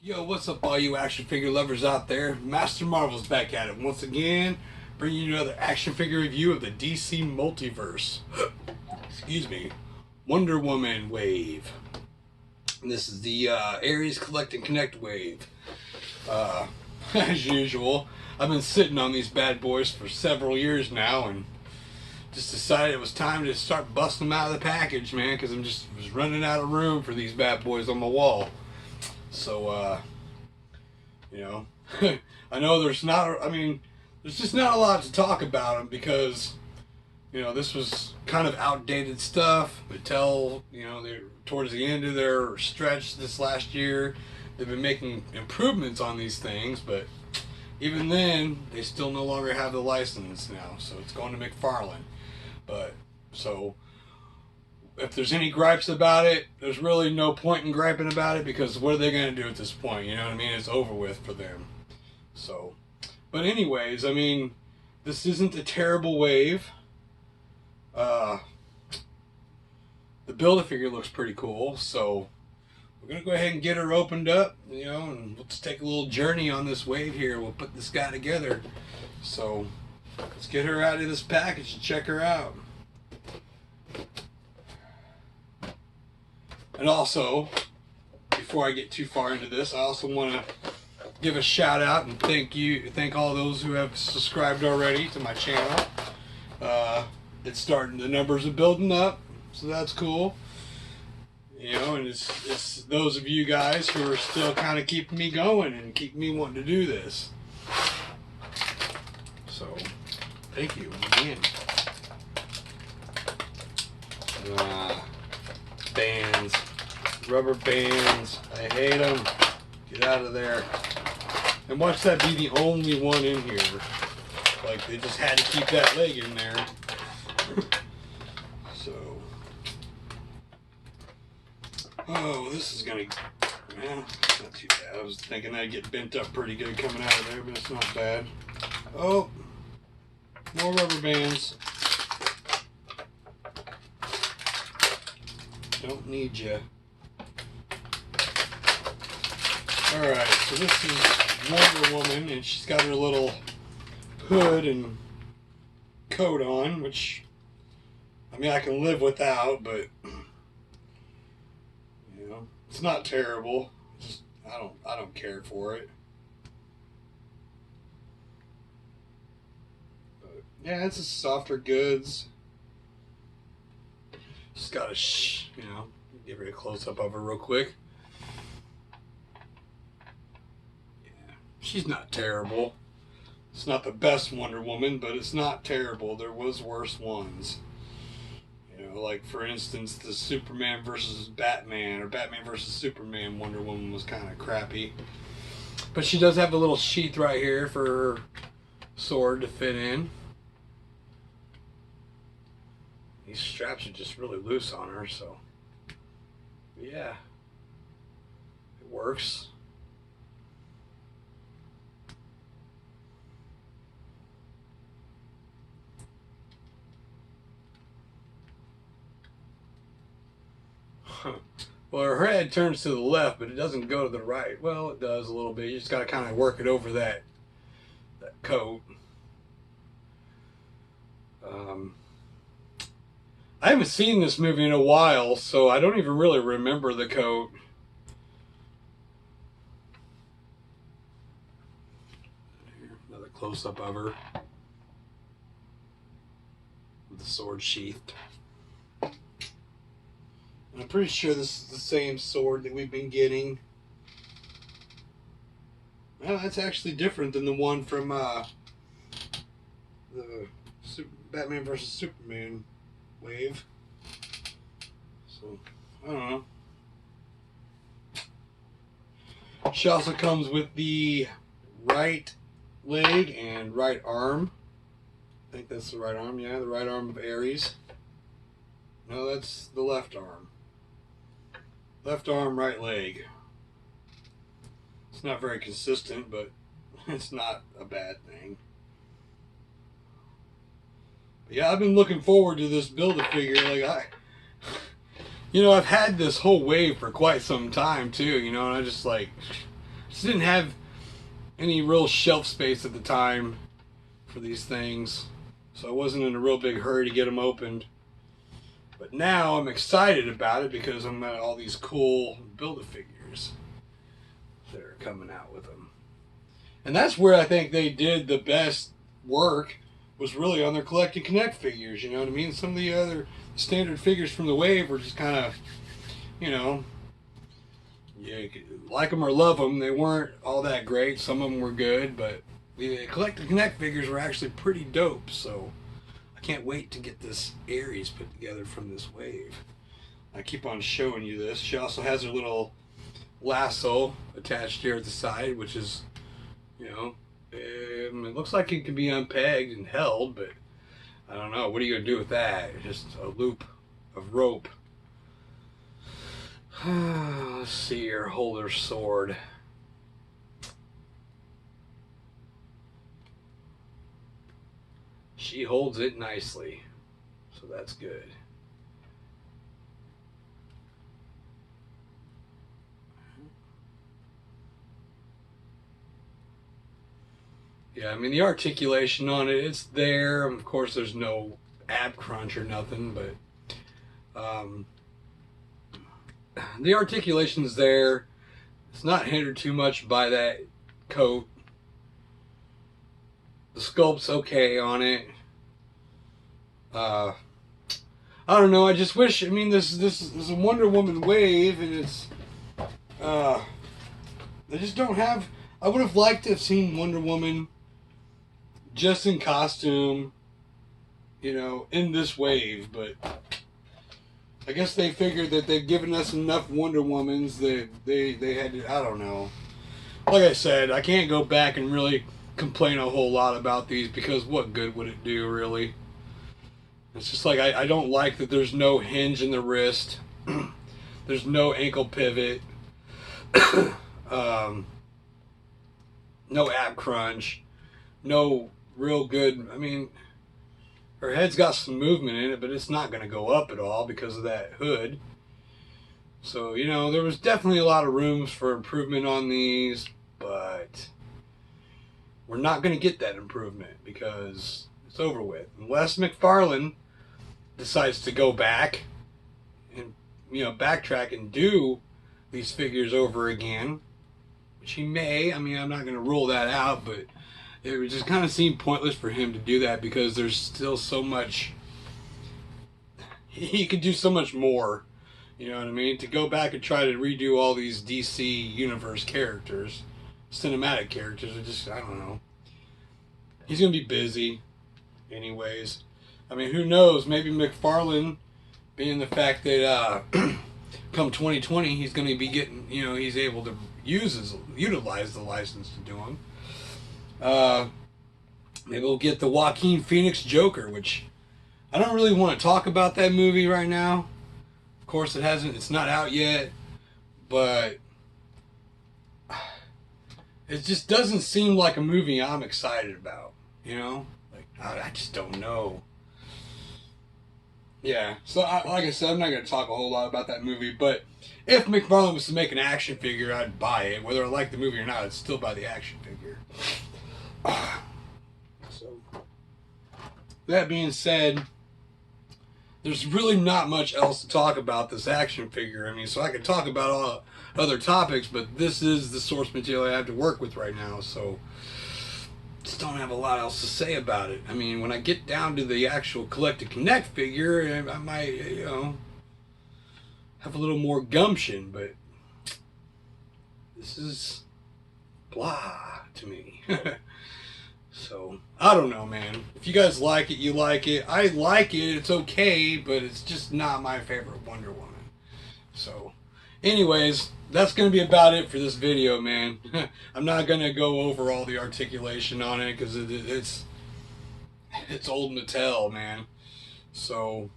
Yo, what's up all you action figure lovers out there? Master Marvel's back at it once again, bringing you another action figure review of the DC Multiverse. Excuse me. Wonder Woman wave. And this is the Ares Collect and Connect wave. As usual, I've been sitting on these bad boys for several years now and just decided it was time to start busting them out of the package, man, because was running out of room for these bad boys on my wall. So, I know there's just not a lot to talk about them because, this was kind of outdated stuff. They're towards the end of their stretch this last year. They've been making improvements on these things, but even then, they still no longer have the license now, so it's going to McFarlane. So if there's any gripes about it, there's really no point in griping about it because what are they going to do at this point? You know what I mean? It's over with for them. So, but anyways, this isn't a terrible wave. The Build-A-Figure looks pretty cool, so we're going to go ahead and get her opened up, and let's take a little journey on this wave here. We'll put this guy together. So, let's get her out of this package and check her out. And also, before I get too far into this, I also want to give a shout out and thank all those who have subscribed already to my channel. It's starting, the numbers are building up, so that's cool. And it's those of you guys who are still kind of keeping me going and keep me wanting to do this. So, thank you again. Bands, rubber bands, I hate them. Get out of there. And watch that be the only one in here. Like, they just had to keep that leg in there. So, oh, this is gonna, well, not too bad. I was thinking that'd get bent up pretty good coming out of there, but it's not bad. Oh, more rubber bands. Don't need you. Alright, so this is Wonder Woman, and she's got her little hood and coat on, which, I can live without, but, it's not terrible. Just, I don't care for it. But, yeah, it's a softer goods. Just gotta, give her a close-up of her real quick. Yeah, she's not terrible. It's not the best Wonder Woman, but it's not terrible. There was worse ones. Like, for instance, the Superman versus Batman, or Batman versus Superman Wonder Woman was kind of crappy. But she does have a little sheath right here for her sword to fit in. These straps are just really loose on her, so yeah, it works. Well, her head turns to the left, but it doesn't go to the right. Well, it does a little bit. You just got to kind of work it over that coat. I haven't seen this movie in a while, so I don't even really remember the coat. Another close-up of her with the sword sheathed. And I'm pretty sure this is the same sword that we've been getting. Well, that's actually different than the one from the Batman versus Superman wave. So, I don't know. She also comes with the right leg and right arm. I think that's the right arm, yeah, the right arm of Ares. No, that's the left arm. Left arm, right leg. It's not very consistent, but it's not a bad thing. But yeah, I've been looking forward to this Build-A-Figure. I've had this whole wave for quite some time too, and I just just didn't have any real shelf space at the time for these things, so I wasn't in a real big hurry to get them opened. But now I'm excited about it because I'm at all these cool Build-A-Figures that are coming out with them. And that's where I think they did the best work, was really on their Collect and Connect figures, you know what I mean? Some of the other standard figures from the wave were just kind of, you know, you could like them or love them. They weren't all that great. Some of them were good, but the Collect and Connect figures were actually pretty dope, so I can't wait to get this Ares put together from this wave. I keep on showing you this. She also has her little lasso attached here at the side, which is, you know, it looks like it can be unpegged and held, but I don't know. What are you going to do with that? Just a loop of rope. Let's see here. Hold her sword. She holds it nicely, so that's good. Yeah, I mean, the articulation on it, it's there. Of course, there's no ab crunch or nothing, but the articulation's there. It's not hindered too much by that coat. The sculpt's okay on it. I don't know. I just wish. I mean, this is a Wonder Woman wave, and it's they just don't have. I would have liked to have seen Wonder Woman just in costume, you know, in this wave, but I guess they figured that they've given us enough Wonder Womans that they had to, I don't know. Like I said, I can't go back and really complain a whole lot about these because what good would it do, really? It's just like I don't like that there's no hinge in the wrist. There's no ankle pivot. No ab crunch. No real good, I mean, her head's got some movement in it, but it's not going to go up at all because of that hood. So, you know, there was definitely a lot of rooms for improvement on these, but we're not going to get that improvement because it's over with. Unless McFarlane decides to go back and, you know, backtrack and do these figures over again, which he may. I mean, I'm not going to rule that out, but it just kind of seemed pointless for him to do that because there's still so much. He could do so much more, you know what I mean? To go back and try to redo all these DC Universe characters, cinematic characters, are just, I don't know. He's going to be busy anyways. I mean, who knows? Maybe McFarlane, being the fact that come 2020, he's going to be getting, you know, he's able to utilize the license to do them. Maybe we'll get the Joaquin Phoenix Joker, which I don't really want to talk about that movie right now. Of course, it's not out yet, but it just doesn't seem like a movie I'm excited about, you know? Like, I just don't know. Yeah, so like I said, I'm not going to talk a whole lot about that movie, but if McFarlane was to make an action figure, I'd buy it. Whether I like the movie or not, I'd still buy the action figure. So, that being said, there's really not much else to talk about this action figure. I mean, so I could talk about all other topics, but this is the source material I have to work with right now, so just don't have a lot else to say about it. I mean, when I get down to the actual Collect and Connect figure, I might, you know, have a little more gumption, but this is blah to me. So, I don't know, man. If you guys like it, you like it. I like it. It's okay, but it's just not my favorite Wonder Woman. So, anyways, that's going to be about it for this video, man. I'm not going to go over all the articulation on it because it's old Mattel, man. So,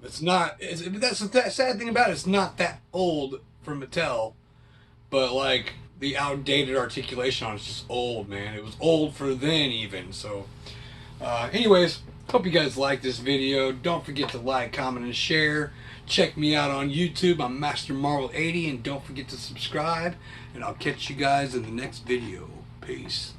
it's not... that's the sad thing about it. It's not that old for Mattel, but, like, the outdated articulation on it's just old, man. It was old for then even. So anyways, hope you guys like this video. Don't forget to like, comment, and share. Check me out on YouTube. I'm MasterMarvel80, and don't forget to subscribe. And I'll catch you guys in the next video. Peace.